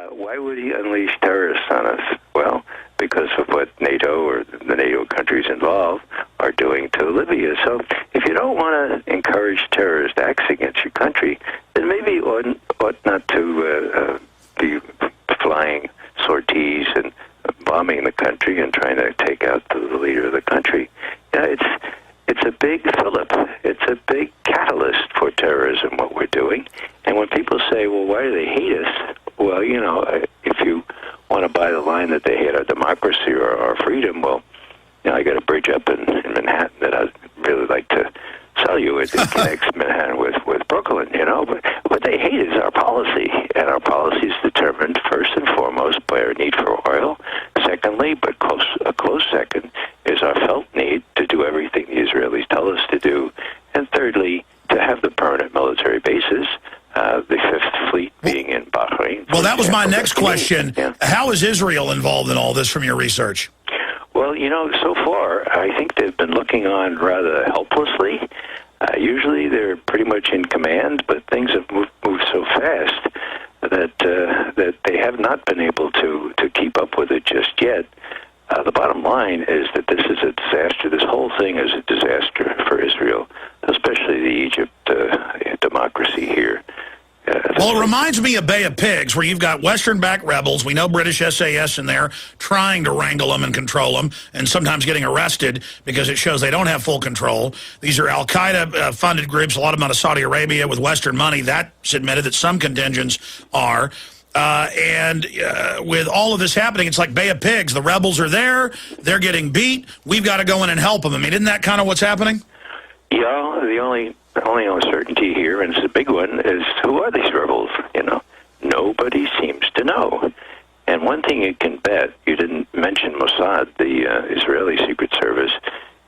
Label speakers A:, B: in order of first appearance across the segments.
A: Why would he unleash terrorists on us? Well, because of what NATO or the NATO countries involved are doing to Libya. So if you don't want to encourage terrorist acts against your country, then maybe you ought not to be flying sorties and bombing the country and trying to take out the leader of the country. It's a big fillip. It's a big catalyst for terrorism, what we're doing. And when people say, well, why do they hate us? Well, you know, if you want to buy the line that they hate our democracy or our freedom, well, you know, I got a bridge up in Manhattan that I'd really like to sell you. It connects Manhattan with Brooklyn, you know. But what they hate is our policy, and our policy is determined first and foremost by our need for oil. Secondly, but a close second, is our felt need to do everything the Israelis tell us to do. And thirdly, to have the permanent military bases, the Fifth Fleet being in Bahrain.
B: Well, that was my next question. Yeah. How is Israel involved in all this from your research?
A: Well, you know, so far, I think they've been looking on rather helplessly. Usually they're pretty much in command, but things have moved so fast that they have not been able to keep up with it just yet. The bottom line is that this is a disaster. This whole thing is a disaster for Israel, especially the Egypt democracy here.
B: Well, it reminds me of Bay of Pigs, where you've got Western-backed rebels. We know British SAS in there trying to wrangle them and control them, and sometimes getting arrested because it shows they don't have full control. These are Al-Qaeda-funded groups, a lot of them out of Saudi Arabia with Western money. That's admitted that some contingents are. With all of this happening, it's like Bay of Pigs. The rebels are there. They're getting beat. We've got to go in and help them. I mean, isn't that kind of what's happening?
A: Yeah, the only uncertainty here, and it's a big one, is who are these rebels? You know, nobody seems to know. And one thing you can bet, you didn't mention Mossad, the Israeli Secret Service.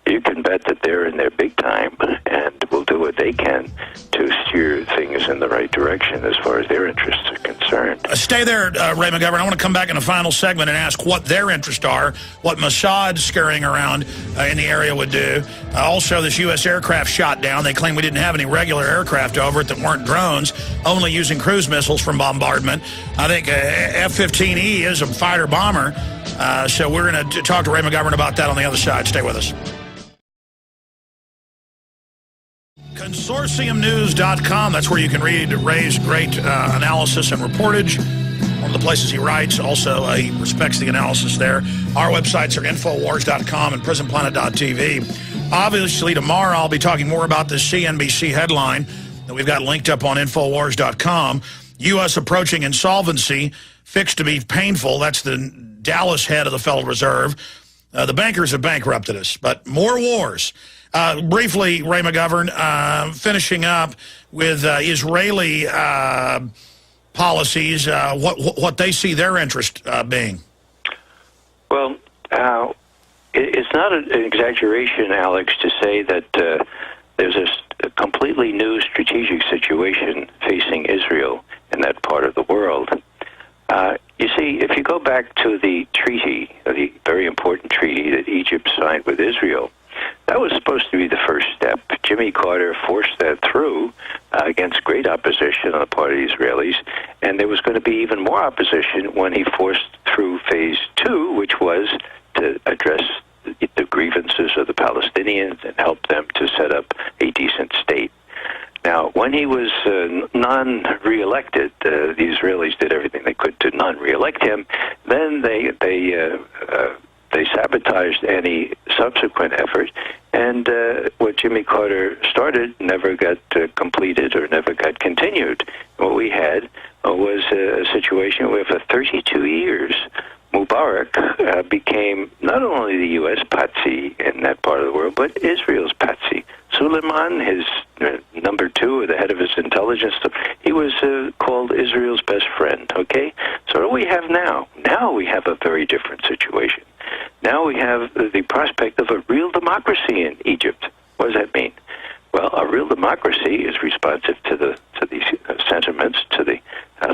A: You can bet that they're in there big time and will do what they can to steer things in the right direction as far as their interests are concerned.
B: Stay there, Ray McGovern. I want to come back in the final segment and ask what their interests are, what Mossad scurrying around in the area would do. Also, this U.S. aircraft shot down. They claim we didn't have any regular aircraft over it that weren't drones, only using cruise missiles from bombardment. I think F-15E is a fighter bomber. So we're going to talk to Ray McGovern about that on the other side. Stay with us. ConsortiumNews.com, that's where you can read Ray's great analysis and reportage. One of the places he writes. Also, he respects the analysis there. Our websites are Infowars.com and PrisonPlanet.tv. Obviously, tomorrow I'll be talking more about this CNBC headline that we've got linked up on Infowars.com. U.S. approaching insolvency, fixed to be painful. That's the Dallas head of the Federal Reserve. The bankers have bankrupted us, but more wars. Briefly, Ray McGovern, finishing up with Israeli policies, what they see their interest being.
A: Well, it's not an exaggeration, Alex, to say that there's a completely new strategic situation facing Israel in that part of the world. You see, if you go back to the treaty, the very important treaty that Egypt signed with Israel, that was supposed to be the first step. Jimmy Carter forced that through against great opposition on the part of the Israelis, and there was going to be even more opposition when he forced through phase 2, which was to address the grievances of the Palestinians and help them to set up a decent state. Now, when he was non-reelected, the Israelis did everything they could to non-reelect him. Then they sabotaged any subsequent effort, and what Jimmy Carter started never got completed or never got continued. What we had was a situation where for 32 years, Mubarak became not only the U.S. patsy in that part of the world, but Israel's patsy. Suleiman, his number 2, or the head of his intelligence, he was called Israel's best friend, okay? So what do we have now? Now we have a very different situation. Now we have the prospect of a real democracy in Egypt. What does that mean? Well, a real democracy is responsive to the sentiments, to the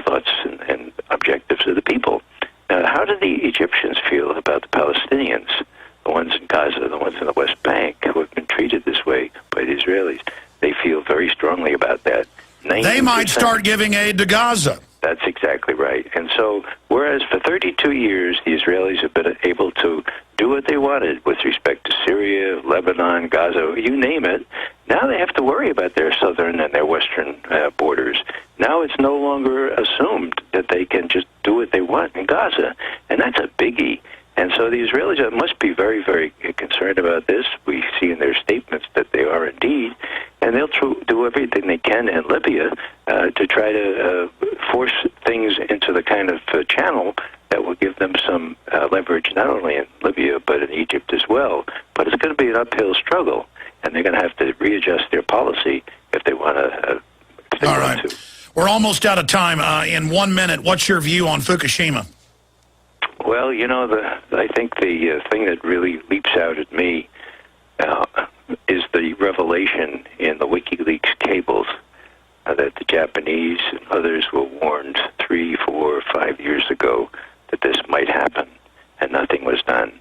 A: thoughts and objectives of the people. Now, how do the Egyptians feel about the Palestinians, the ones in Gaza, the ones in the West Bank, who have been treated this way by the Israelis? They feel very strongly about that.
B: They might start giving aid to Gaza.
A: That's exactly exactly right. And so, whereas for 32 years, the Israelis have been able to do what they wanted with respect to Syria, Lebanon, Gaza, you name it, now they have to worry about their southern and their western borders. Now it's no longer assumed that they can just do what they want in Gaza, and that's a biggie. And so the Israelis must be very, very concerned about this. We see in their statements that they are indeed, and they'll do everything they can in Libya to try to force things into the kind of channel that will give them some leverage, not only in Libya, but in Egypt as well. But it's going to be an uphill struggle, and they're going to have to readjust their policy if they want to.
B: All right. We're almost out of time. In 1 minute, what's your view on Fukushima?
A: Well, you know, I think the thing that really leaps out at me is the revelation in the WikiLeaks cables that the Japanese and others were warned 3, 4, 5 years ago that this might happen, and nothing was done.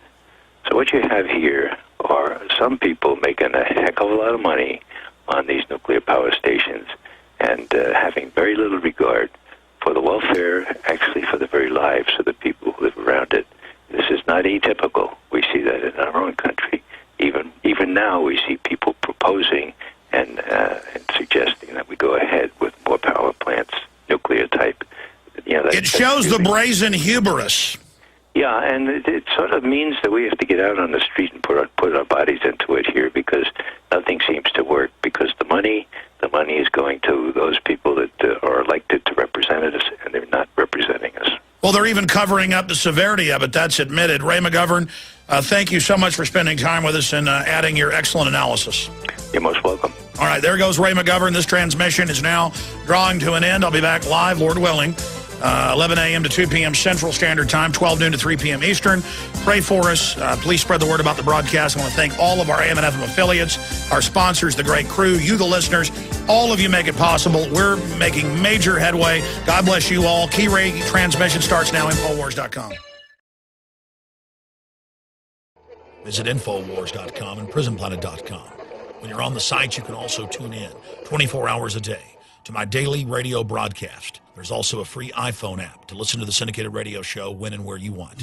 A: So what you have here are some people making a heck of a lot of money on these nuclear power stations and having very little regard for the welfare, actually for the very lives of the people who live around it. This is not atypical. We see that in our own country. Even now we see people proposing and suggesting that we go ahead with more power plants, nuclear type. You know,
B: it shows the brazen hubris.
A: Yeah, and it sort of means that we have to get out on the street and put our bodies into it here, because nothing seems to work, because the money is going to those people that are elected to represent us, and they're not representing us.
B: Well, they're even covering up the severity of it. That's admitted. Ray McGovern, thank you so much for spending time with us and adding your excellent analysis.
A: You're most welcome.
B: All right, there goes Ray McGovern. This transmission is now drawing to an end. I'll be back live, Lord willing, 11 a.m. to 2 p.m. Central Standard Time, 12 noon to 3 p.m. Eastern. Pray for us. Please spread the word about the broadcast. I want to thank all of our AM and FM affiliates, our sponsors, the great crew, you, the listeners. All of you make it possible. We're making major headway. God bless you all. Key Ray transmission starts now, Infowars.com. Visit Infowars.com and PrisonPlanet.com. When you're on the site, you can also tune in 24 hours a day to my daily radio broadcast. There's also a free iPhone app to listen to the syndicated radio show when and where you want.